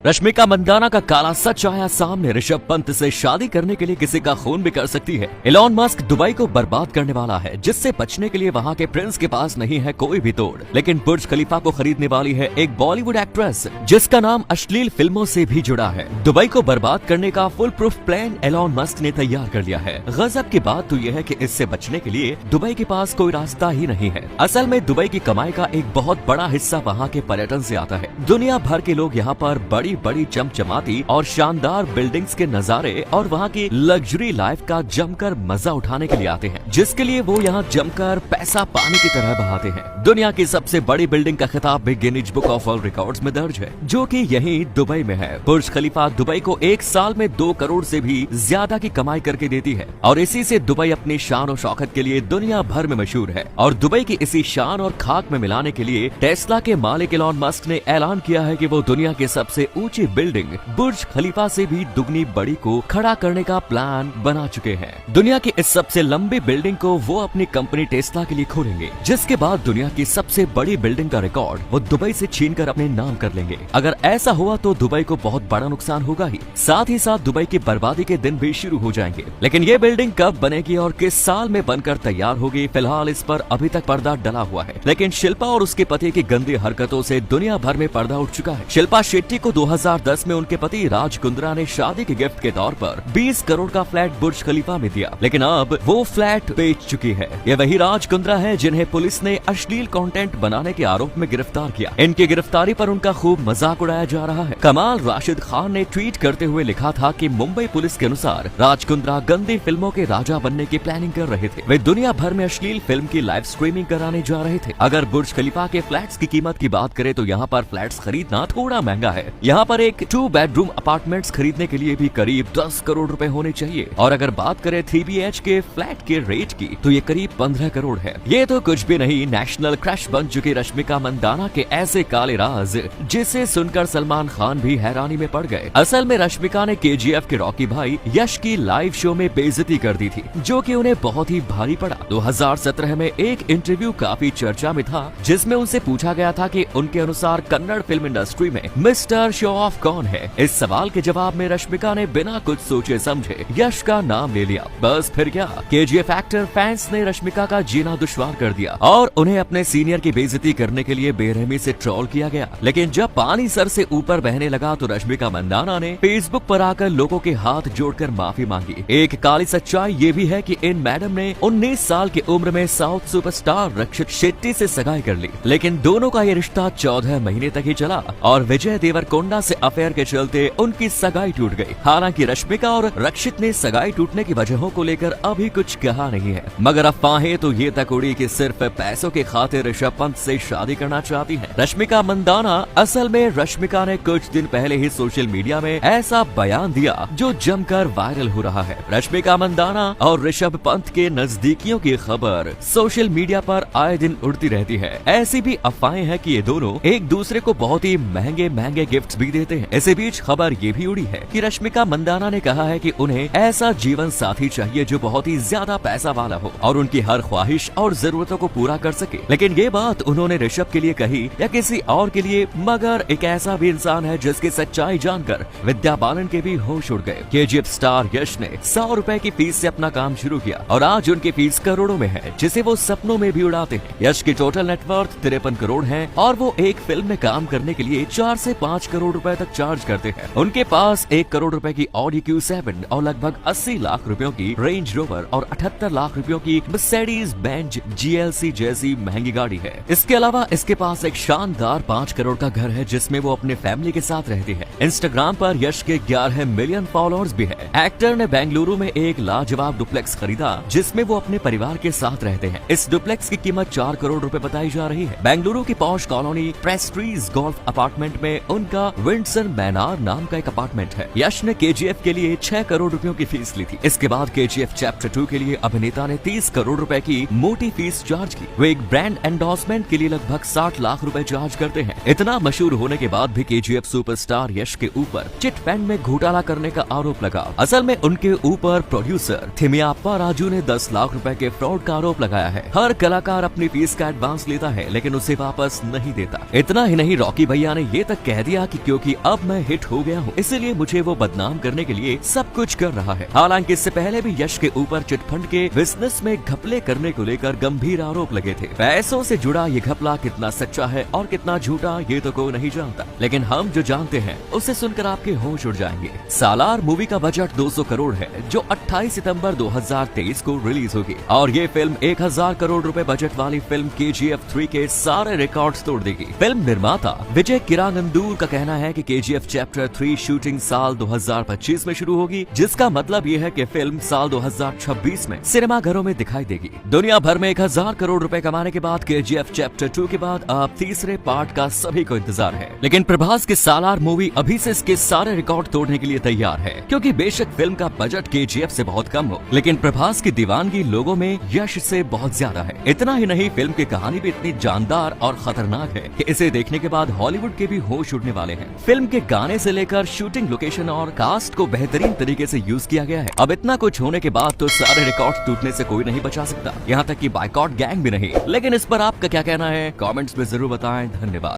रश्मिका मंदाना का काला सच आया सामने। ऋषभ पंत से शादी करने के लिए किसी का खून भी कर सकती है। एलॉन मस्क दुबई को बर्बाद करने वाला है, जिससे बचने के लिए वहाँ के प्रिंस के पास नहीं है कोई भी तोड़। लेकिन बुर्ज खलीफा को खरीदने वाली है एक बॉलीवुड एक्ट्रेस, जिसका नाम अश्लील फिल्मों से भी जुड़ा है। दुबई को बर्बाद करने का full proof plan Elon Musk ने तैयार कर लिया है। गजब की बात तो यह है कि इससे बचने के लिए दुबई के पास कोई रास्ता ही नहीं है। असल में दुबई की कमाई का एक बहुत बड़ा हिस्सा वहाँ के पर्यटन से आता है। दुनिया भर के लोग यहाँ पर बड़ी चमचमाती और शानदार बिल्डिंग्स के नजारे और वहाँ की लग्जरी लाइफ का जमकर मजा उठाने के लिए आते हैं, जिसके लिए वो यहाँ जमकर पैसा पानी की तरह बहाते हैं। दुनिया की सबसे बड़ी बिल्डिंग का खिताब भी Guinness book of world records में दर्ज है, जो कि यहीं दुबई में है। बुर्ज खलीफा दुबई को एक साल में 2 करोड़ से भी ज्यादा की कमाई करके देती है और इसी से दुबई अपनी शान और शौकत के लिए दुनिया भर में मशहूर है। और दुबई की इसी शान और खाक में मिलाने के लिए टेस्ला के मालिक एलॉन मस्क ने ऐलान किया है कि वो दुनिया के सबसे ऊंची बिल्डिंग बुर्ज खलीफा से भी दुगनी बड़ी को खड़ा करने का प्लान बना चुके हैं। दुनिया की इस सबसे लंबी बिल्डिंग को वो अपनी कंपनी टेस्ला के लिए खोलेंगे, जिसके बाद दुनिया की सबसे बड़ी बिल्डिंग का रिकॉर्ड वो दुबई से छीनकर अपने नाम कर लेंगे। अगर ऐसा हुआ तो दुबई को बहुत बड़ा नुकसान होगा ही साथ दुबई की बर्बादी के दिन भी शुरू हो जाएंगे। लेकिन ये बिल्डिंग कब बनेगी और किस साल में बनकर तैयार होगी, फिलहाल इस पर अभी तक पर्दा डला हुआ है। लेकिन शिल्पा और उसके पति की गंदी हरकतों से दुनिया भर में पर्दा उठ चुका है। शिल्पा शेट्टी को 2010 में उनके पति राज कुंद्रा ने शादी के गिफ्ट के तौर पर 20 करोड़ का फ्लैट बुर्ज खलीफा में दिया, लेकिन अब वो फ्लैट बेच चुकी है। ये वही राज कुंद्रा है जिन्हें पुलिस ने अश्लील कंटेंट बनाने के आरोप में गिरफ्तार किया। इनकी गिरफ्तारी पर उनका खूब मजाक उड़ाया जा रहा है। कमाल राशिद खान ने ट्वीट करते हुए लिखा था कि मुंबई पुलिस के अनुसार राज कुंद्रा गंदी फिल्मों के राजा बनने की प्लानिंग कर रहे थे। वे दुनिया भर में अश्लील फिल्म की लाइव स्ट्रीमिंग कराने जा रहे थे। अगर बुर्ज खलीफा के फ्लैट्स की कीमत की बात करें तो यहाँ पर फ्लैट्स खरीदना थोड़ा महंगा है। यहाँ पर एक 2 बेडरूम अपार्टमेंट्स खरीदने के लिए भी करीब 10 करोड़ रुपए होने चाहिए। और अगर बात करें 3 BHK फ्लैट के रेट की तो ये करीब 15 करोड़ है। ये तो कुछ भी नहीं, नेशनल क्रश बन चुकी रश्मिका मंदाना के ऐसे काले राज जिसे सुनकर सलमान खान भी हैरानी में पड़ गए। असल में रश्मिका ने KGF के रॉकी भाई यश की लाइव शो में बेइज्जती कर दी थी, जो कि उन्हें बहुत ही भारी पड़ा। 2017 में एक इंटरव्यू काफी चर्चा में था, जिसमें उनसे पूछा गया था कि उनके अनुसार कन्नड़ फिल्म इंडस्ट्री में मिस्टर शो ऑफ कौन है। इस सवाल के जवाब में रश्मिका ने बिना कुछ सोचे समझे यश का नाम ले लिया। बस फिर क्या, KGF एक्टर फैंस ने रश्मिका का जीना दुश्वार कर दिया और उन्हें अपने सीनियर की बेइज्जती करने के लिए बेरहमी से ट्रोल किया गया। लेकिन जब पानी सर से ऊपर बहने लगा तो रश्मिका मंदाना ने फेसबुक पर आकर लोगों के हाथ जोड़कर माफी मांगी। एक काली सच्चाई ये भी है कि इन मैडम ने 19 साल की उम्र में साउथ सुपरस्टार रक्षित शेट्टी से सगाई कर ली। लेकिन दोनों का ये रिश्ता 14 महीने तक ही चला और विजय देवरकोंडा से अफेयर के चलते उनकी सगाई टूट गई। हालांकि रश्मिका और रक्षित ने सगाई टूटने की वजहों को लेकर अभी कुछ कहा नहीं है, मगर अफवाहें तो ये तक उड़ी कि सिर्फ पैसों के खातिर ऋषभ पंत से शादी करना चाहती है रश्मिका मंदाना। असल में रश्मिका ने कुछ दिन पहले ही सोशल मीडिया में ऐसा बयान दिया जो जमकर वायरल हो रहा है। रश्मिका मंदाना और ऋषभ पंत के नजदीकियों की खबर सोशल मीडिया पर आए दिन उड़ती रहती है। ऐसी भी अफवाहें हैं कि ये दोनों एक दूसरे को बहुत ही महंगे महंगे गिफ्ट भी देते हैं। इसी बीच खबर ये भी उड़ी है कि रश्मिका मंदाना ने कहा है कि उन्हें ऐसा जीवन साथी चाहिए जो बहुत ही ज्यादा पैसा वाला हो और उनकी हर ख्वाहिश और जरूरतों को पूरा कर सके। लेकिन ये बात उन्होंने ऋषभ के लिए कही या किसी और के लिए, मगर एक ऐसा भी इंसान है जिसकी सच्चाई जानकर विद्या बालन के भी होश उड़ गए। KGF स्टार यश ने 100 रुपए की फीस से अपना काम शुरू किया और आज उनकी फीस करोड़ों में है, जिसे वो सपनों में भी उड़ाते हैं। यश की टोटल नेटवर्थ 53 करोड़ है और वो एक फिल्म में काम करने के लिए 4 से 5 करोड़ रुपए तक चार्ज करते हैं। उनके पास 1 करोड़ रुपए की Audi Q7 और लगभग 80 लाख रुपयों की रेंज रोवर और 78 लाख रुपयों की मर्सिडीज बेंज GLC जैसी महंगी गाड़ी है। इसके अलावा इसके पास एक शानदार 5 करोड़ का घर है, जिसमें वो अपने फैमिली के साथ रहती है। इंस्टाग्राम पर यश के 11 मिलियन फॉलोअर्स भी है। एक्टर ने बेंगलुरु में एक लाजवाब डुप्लेक्स खरीदा, जिसमें वो अपने परिवार के साथ रहते हैं। इस डुप्लेक्स की कीमत 4 करोड़ रुपए बताई जा रही है। बेंगलुरु की पॉश कॉलोनी प्रेस्ट्रीज गोल्फ अपार्टमेंट में उनका विंडसन मैनार नाम का एक अपार्टमेंट है। यश ने KGF के लिए 6 करोड़ रुपयों की फीस ली थी। इसके बाद KGF चैप्टर 2 के लिए अभिनेता ने 30 करोड़ रुपए की मोटी फीस चार्ज की। वे एक ब्रांड एंडोर्समेंट के लिए लगभग 60 लाख रुपए चार्ज करते हैं। इतना मशहूर होने के बाद भी KGF सुपरस्टार यश के ऊपर चिट फंड में घोटाला करने का आरोप लगा। असल में उनके ऊपर प्रोड्यूसर थिमियाप्पा राजू ने 10 लाख रुपए के फ्रॉड का आरोप लगाया है। हर कलाकार अपनी फीस का एडवांस लेता है लेकिन उसे वापस नहीं देता। इतना ही नहीं, रॉकी भैया ने ये तक कह दिया कि क्योंकि अब मैं हिट हो गया हूँ, इसीलिए मुझे वो बदनाम करने के लिए सब कुछ कर रहा है। हालांकि इससे पहले भी यश के ऊपर चिटफंड के बिजनेस में घपले करने को लेकर गंभीर आरोप लगे थे। पैसों से जुड़ा ये घपला कितना सच्चा है और कितना झूठा ये तो कोई नहीं जानता, लेकिन हम जो जानते हैं उसे सुनकर आपके होश उड़ जाएंगे। सालार मूवी का बजट 200 करोड़ है, जो 28 सितंबर 2023 को रिलीज होगी और ये फिल्म 1000 करोड़ रुपए बजट वाली फिल्म KGF 3 के सारे रिकॉर्ड्स तोड़ देगी। फिल्म निर्माता विजय किरागंदूर का कहना है कि KGF चैप्टर 3 शूटिंग साल 2025 में शुरू होगी, जिसका मतलब ये है कि फिल्म साल 2026 में सिनेमाघरों में दिखाई देगी। दुनिया भर में 1000 करोड़ रुपए कमाने के बाद KGF चैप्टर 2 के बाद अब तीसरे पार्ट का सभी को इंतजार है। लेकिन प्रभास की सालार मूवी अभी से इसके सारे रिकॉर्ड तोड़ने के लिए तैयार है, क्योंकि बेशक फिल्म का बजट KGF से बहुत कम हो, लेकिन प्रभास की दीवानगी लोगों में यश से बहुत ज्यादा है। इतना ही नहीं, फिल्म की कहानी भी इतनी जानदार और खतरनाक है कि इसे देखने के बाद हॉलीवुड के भी होश उड़ने वाले हैं। फिल्म के गाने से लेकर शूटिंग लोकेशन और कास्ट को बेहतरीन तरीके से यूज किया गया है। अब इतना कुछ होने के बाद तो सारे रिकॉर्ड टूटने से कोई नहीं बचा सकता, यहाँ तक कि बायकॉट गैंग भी नहीं। लेकिन इस पर आपका क्या कहना है, कमेंट्स में जरूर बताएं। धन्यवाद।